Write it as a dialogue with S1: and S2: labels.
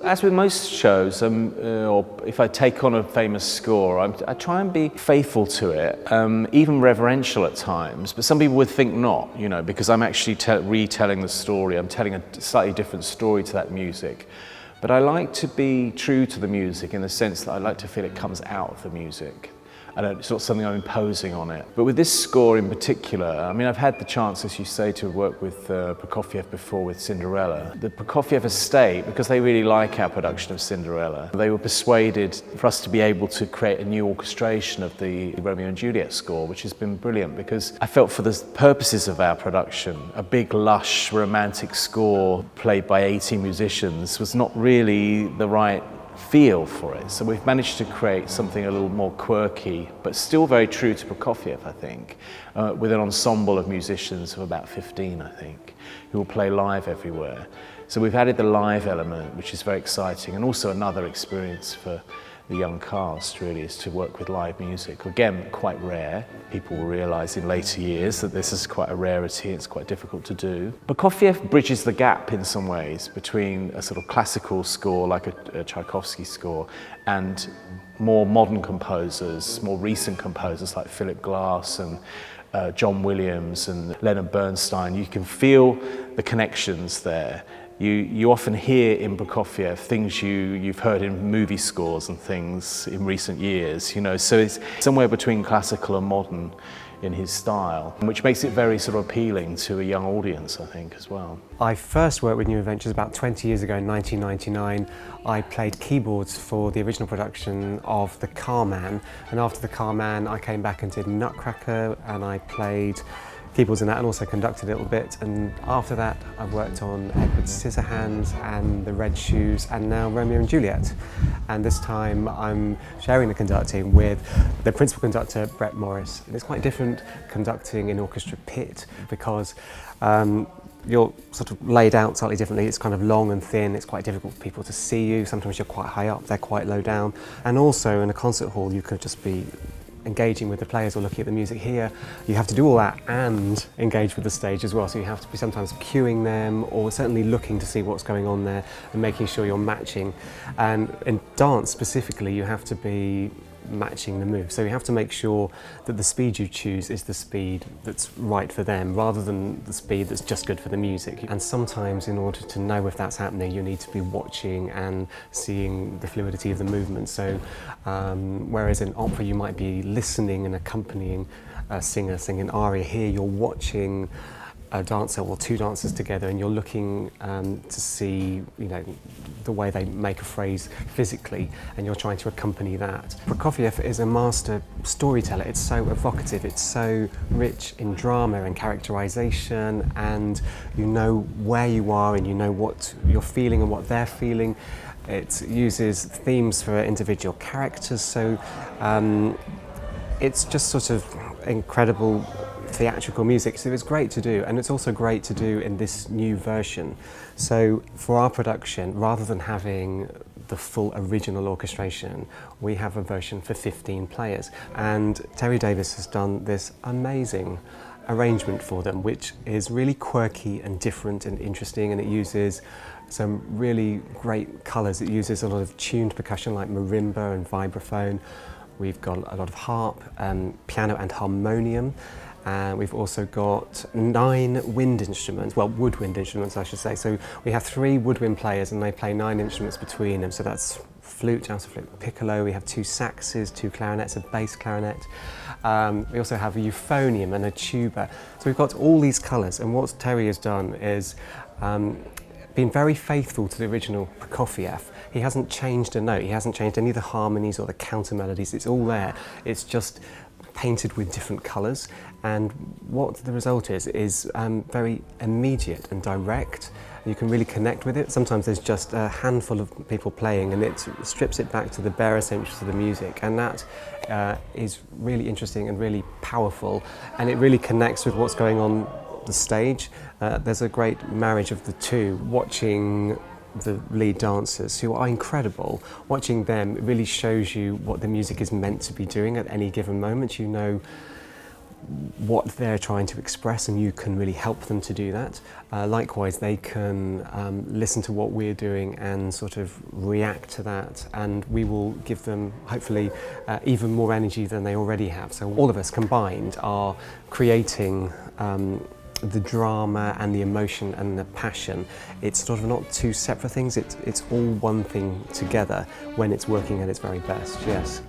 S1: As with most shows, or if I take on a famous score, I try and be faithful to it, even reverential at times, but some people would think not, you know, because I'm actually retelling the story, I'm telling a slightly different story to that music. But I like to be true to the music in the sense that I like to feel it comes out of the music. It's not something I'm imposing on it. But with this score in particular, I mean, I've had the chance, as you say, to work with Prokofiev before with Cinderella. The Prokofiev estate, because they really like our production of Cinderella, they were persuaded for us to be able to create a new orchestration of the Romeo and Juliet score, which has been brilliant because I felt for the purposes of our production, a big, lush, romantic score played by 18 musicians was not really the right feel for it. So we've managed to create something a little more quirky, but still very true to Prokofiev, I think, with an ensemble of musicians of about 15, I think, who will play live everywhere. So we've added the live element, which is very exciting, and also another experience for the young cast, really, is to work with live music. Again, quite rare. People will realise in later years that this is quite a rarity, it's quite difficult to do. Prokofiev bridges the gap in some ways between a sort of classical score, like a Tchaikovsky score, and more modern composers, more recent composers like Philip Glass and John Williams and Leonard Bernstein. You can feel the connections there. You often hear in Prokofiev things you've heard in movie scores and things in recent years, you know, so it's somewhere between classical and modern in his style, which makes it very sort of appealing to a young audience, I think, as well.
S2: I first worked with New Adventures about 20 years ago in 1999. I played keyboards for the original production of The Carman, and after The Carman I came back and did Nutcracker, and I played keyboards in that and also conducted a little bit, and after that I've worked on Edward Scissorhands and The Red Shoes and now Romeo and Juliet, and this time I'm sharing the conducting with the principal conductor Brett Morris. And it's quite different conducting in orchestra pit because you're sort of laid out slightly differently. It's kind of long and thin, it's quite difficult for people to see you. Sometimes you're quite high up, they're quite low down, and also in a concert hall you could just be engaging with the players or looking at the music. Here you have to do all that and engage with the stage as well, so you have to be sometimes cueing them or certainly looking to see what's going on there and making sure you're matching. And in dance specifically you have to be matching the move, so you have to make sure that the speed you choose is the speed that's right for them rather than the speed that's just good for the music. And sometimes in order to know if that's happening you need to be watching and seeing the fluidity of the movement. So whereas in opera you might be listening and accompanying a singer singing an aria, here you're watching a dancer or two dancers together and you're looking to see, you know, the way they make a phrase physically, and you're trying to accompany that. Prokofiev is a master storyteller. It's so evocative, it's so rich in drama and characterization, and you know where you are and you know what you're feeling and what they're feeling. It uses themes for individual characters, so it's just sort of incredible theatrical music, so it's great to do, and it's also great to do in this new version. So for our production, rather than having the full original orchestration, we have a version for 15 players, and Terry Davis has done this amazing arrangement for them, which is really quirky and different and interesting, and it uses some really great colours. It uses a lot of tuned percussion like marimba and vibraphone. We've got a lot of harp, piano and harmonium. And we've also got 9 wind instruments, well, woodwind instruments I should say. So we have 3 woodwind players and they play 9 instruments between them. So that's flute, alto flute, piccolo. We have 2 saxes, 2 clarinets, a bass clarinet. We also have a euphonium and a tuba. So we've got all these colours, and what Terry has done is been very faithful to the original Prokofiev. He hasn't changed a note, he hasn't changed any of the harmonies or the counter melodies. It's all there. It's just painted with different colours, and what the result is very immediate and direct. You can really connect with it. Sometimes there's just a handful of people playing and it strips it back to the bare essentials of the music, and that is really interesting and really powerful, and it really connects with what's going on the stage. There's a great marriage of the two. Watching the lead dancers, who are incredible, watching them really shows you what the music is meant to be doing at any given moment. You know what they're trying to express, and you can really help them to do that. Likewise, they can listen to what we're doing and sort of react to that, and we will give them hopefully even more energy than they already have. So all of us combined are creating the drama and the emotion and the passion. It's sort of not two separate things, it's all one thing together when it's working at its very best, yes.